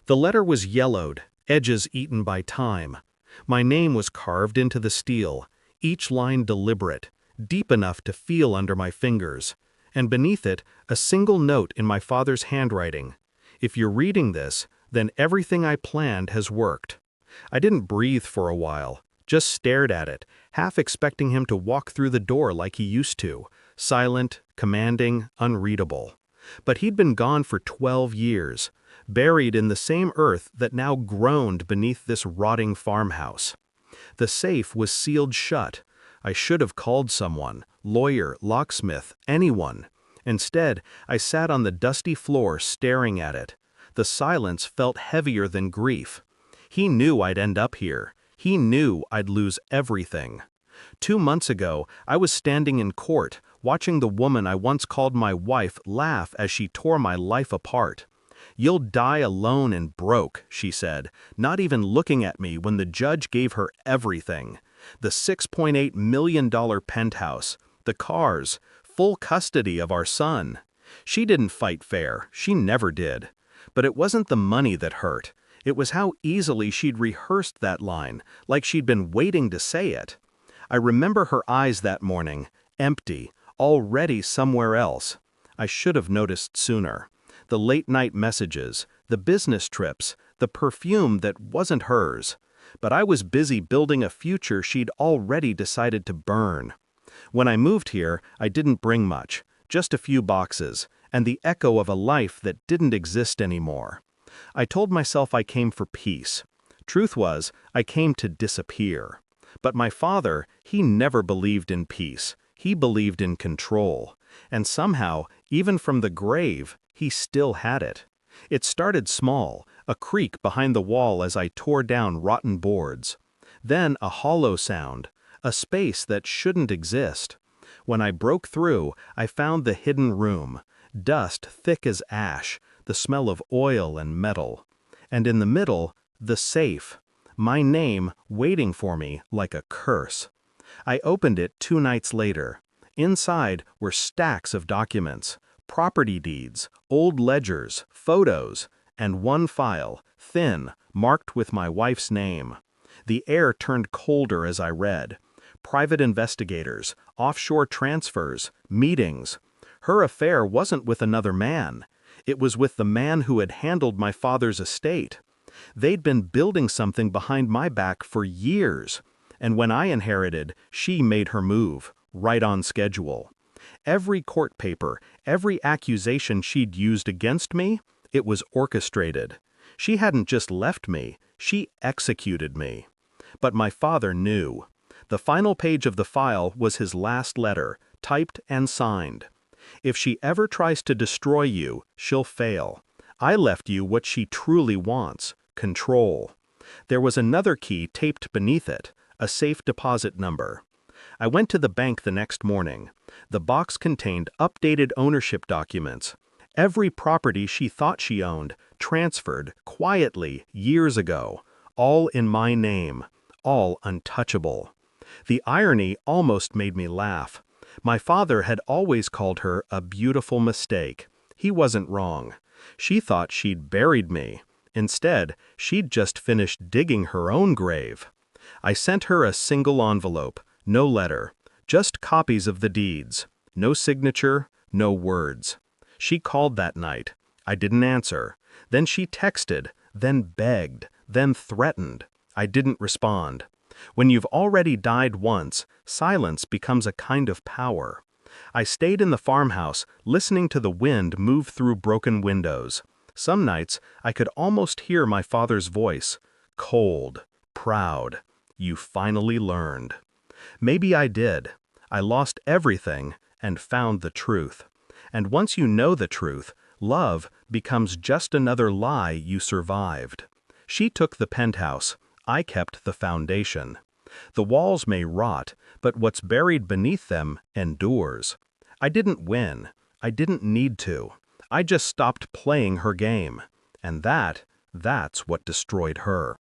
The letter was yellowed, edges eaten by time. My name was carved into the steel, each line deliberate, deep enough to feel under my fingers. And beneath it, a single note in my father's handwriting. If you're reading this, then everything I planned has worked. I didn't breathe for a while, just stared at it, half expecting him to walk through the door like he used to, silent, commanding, unreadable. But he'd been gone for 12 years, buried in the same earth that now groaned beneath this rotting farmhouse. The safe was sealed shut. I should have called someone, lawyer, locksmith, anyone. Instead, I sat on the dusty floor staring at it. The silence felt heavier than grief. He knew I'd end up here. He knew I'd lose everything. 2 months ago, I was standing in court, watching the woman I once called my wife laugh as she tore my life apart. "You'll die alone and broke," she said, not even looking at me when the judge gave her everything. The $6.8 million penthouse, the cars, full custody of our son. She didn't fight fair, she never did. But it wasn't the money that hurt. It was how easily she'd rehearsed that line, like she'd been waiting to say it. I remember her eyes that morning, empty, already somewhere else. I should have noticed sooner. The late-night messages, the business trips, the perfume that wasn't hers. But I was busy building a future she'd already decided to burn. When I moved here, I didn't bring much, just a few boxes, and the echo of a life that didn't exist anymore. I told myself I came for peace. Truth was, I came to disappear. But my father, he never believed in peace. He believed in control. And somehow, even from the grave, he still had it. It started small, a creak behind the wall as I tore down rotten boards. Then a hollow sound, a space that shouldn't exist. When I broke through, I found the hidden room, dust thick as ash, the smell of oil and metal. And in the middle, the safe, my name waiting for me like a curse. I opened it 2 nights later. Inside were stacks of documents, property deeds, old ledgers, photos, and one file, thin, marked with my wife's name. The air turned colder as I read. Private investigators, offshore transfers, meetings. Her affair wasn't with another man. It was with the man who had handled my father's estate. They'd been building something behind my back for years. And when I inherited, she made her move, right on schedule. Every court paper, every accusation she'd used against me, it was orchestrated. She hadn't just left me, she executed me. But my father knew. The final page of the file was his last letter, typed and signed. "If she ever tries to destroy you, she'll fail. I left you what she truly wants, control." There was another key taped beneath it, a safe deposit number. I went to the bank the next morning. The box contained updated ownership documents. Every property she thought she owned, transferred, quietly, years ago. All in my name. All untouchable. The irony almost made me laugh. My father had always called her a beautiful mistake. He wasn't wrong. She thought she'd buried me. Instead, she'd just finished digging her own grave. I sent her a single envelope, no letter, just copies of the deeds. No signature, no words. She called that night. I didn't answer. Then she texted, then begged, then threatened. I didn't respond. When you've already died once, silence becomes a kind of power. I stayed in the farmhouse, listening to the wind move through broken windows. Some nights, I could almost hear my father's voice, cold, proud. "You finally learned." Maybe I did. I lost everything and found the truth. And once you know the truth, love becomes just another lie you survived. She took the penthouse. I kept the foundation. The walls may rot, but what's buried beneath them endures. I didn't win. I didn't need to. I just stopped playing her game. And that's what destroyed her.